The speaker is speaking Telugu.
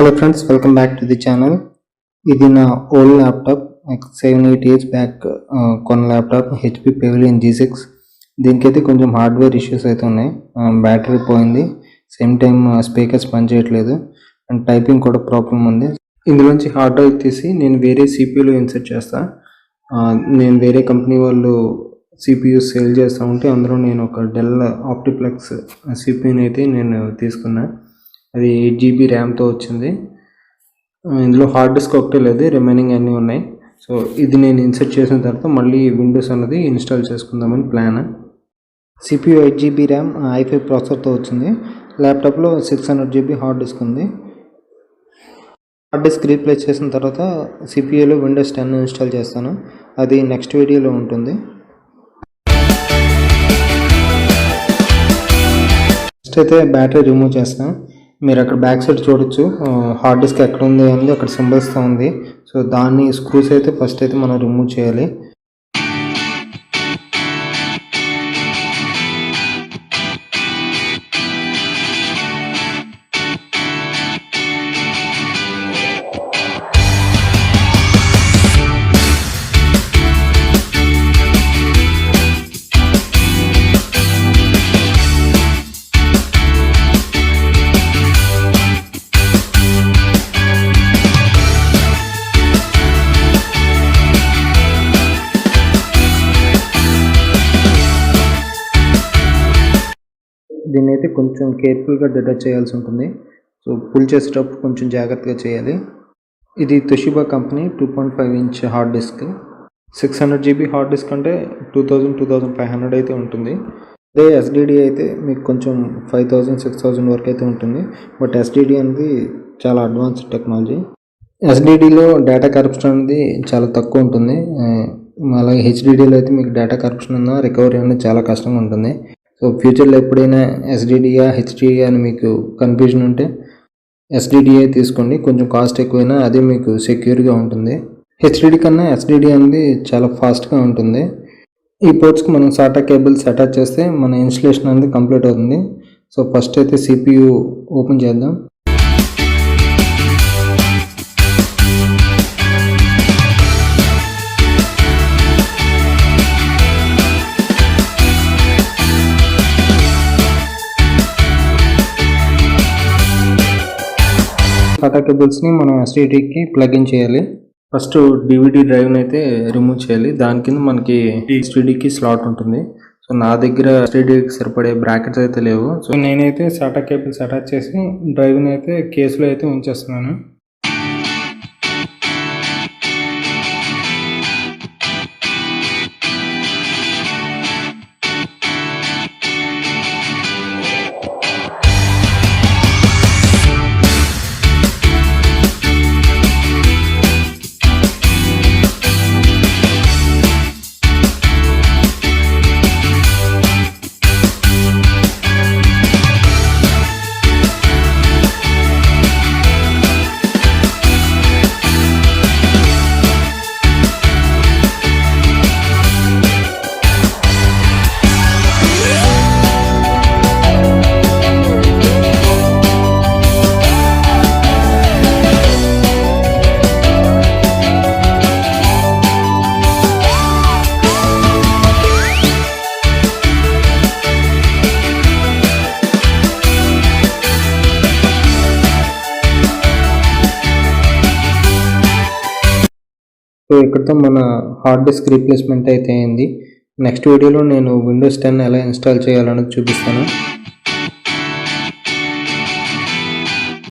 Hello friends, welcome back to the channel. ఇది నా ఓల్డ్ ల్యాప్టాప్ 7-8 years బ్యాక్ కొన్న ల్యాప్టాప్ HP Pavilion G6. దీనికైతే కొంచెం హార్డ్వేర్ ఇష్యూస్ అయితే ఉన్నాయి. బ్యాటరీ పోయింది, సేమ్ టైం స్పీకర్స్ పనిచేయట్లేదు అండ్ టైపింగ్ కూడా ప్రాబ్లం ఉంది. ఇందులోంచి హార్డ్ డ్రైవ్ తీసి నేను వేరే CPUలో ఇన్సర్ట్ చేస్తా. నేను వేరే కంపెనీ వాళ్ళు CPU సేల్ చేస్తూ ఉంటే అందులో నేను ఒక డెల్ ఆప్టిప్లెక్స్ CPUని అయితే నేను తీసుకున్నా. అది 8 GB ర్యామ్తో వచ్చింది. ఇందులో హార్డ్ డిస్క్ ఒకటే లేదు, రిమైనింగ్ అన్నీ ఉన్నాయి. సో ఇది నేను ఇన్సర్ట్ చేసిన తర్వాత మళ్ళీ విండోస్ అన్నది ఇన్స్టాల్ చేసుకుందామని plan. CPU 8 GB RAM i5 ప్రాసెసర్తో వచ్చింది. ల్యాప్టాప్లో 600 GB హార్డ్ డిస్క్ ఉంది. హార్డ్ డిస్క్ రీప్లేస్ చేసిన తర్వాత CPUలో విండోస్ 10 ఇన్స్టాల్ చేస్తాను. అది నెక్స్ట్ వీడియోలో ఉంటుంది. నెక్స్ట్ అయితే బ్యాటరీ రిమూవ్ చేస్తాను. మీరు అక్కడ బ్యాక్ సైడ్ చూడొచ్చు, హార్డ్ డిస్క్ ఎక్కడ ఉంది అనేది అక్కడ సింబల్స్తో ఉంది. సో దాన్ని స్క్రూస్ అయితే ఫస్ట్ అయితే మనం రిమూవ్ చేయాలి. దీన్ని అయితే కొంచెం కేర్ఫుల్గా డిటాచ్ చేయాల్సి ఉంటుంది. సో పుల్ చేసేటప్పుడు కొంచెం జాగ్రత్తగా చేయాలి. ఇది తొషిబా company 2.5 inch hard disk. 600 GB hard disk అంటే 2500 అయితే ఉంటుంది. అదే SSD అయితే మీకు కొంచెం 5000-6000 వరకు అయితే ఉంటుంది. బట్ SSD అనేది చాలా అడ్వాన్స్డ్ టెక్నాలజీ. SSDలో డేటా కరప్షన్ అనేది చాలా తక్కువ ఉంటుంది. అలాగే HDDలో అయితే మీకు డేటా కరప్షన్ అన్న రికవరీ అనేది చాలా కష్టంగా ఉంటుంది. సో ఫ్యూచర్లో ఎప్పుడైనా SSDయా HDDయా అని మీకు కన్ఫ్యూజన్ ఉంటే SSDయే తీసుకోండి. కొంచెం కాస్ట్ ఎక్కువైనా అదే మీకు సెక్యూర్గా ఉంటుంది. HDD కన్నా SSD అనేది చాలా ఫాస్ట్గా ఉంటుంది. ఈ పోర్ట్స్కి మనం SATA కేబుల్స్ అటాచ్ చేస్తే మన ఇన్స్టలేషన్ అనేది కంప్లీట్ అవుతుంది. సో ఫస్ట్ అయితే CPU ఓపెన్ చేద్దాం. SATA కేబుల్స్ని మనం SSDకి ప్లగ్ ఇన్ చేయాలి. ఫస్ట్ DVD డ్రైవ్ని అయితే రిమూవ్ చేయాలి. దాని కింద మనకి SSDకి స్లాట్ ఉంటుంది. సో నా దగ్గర SSDకి సరిపడే బ్రాకెట్స్ అయితే లేవు. సో నేనైతే SATA కేబుల్స్ అటాచ్ చేసి డ్రైవ్ని అయితే కేసులో అయితే ఉంచేస్తున్నాను. సో ఇక్కడతో మన హార్డ్ డిస్క్ రీప్లేస్మెంట్ అయితే అయింది. నెక్స్ట్ వీడియోలో నేను విండోస్ 10 ఎలా ఇన్స్టాల్ చేయాలనేది చూపిస్తాను.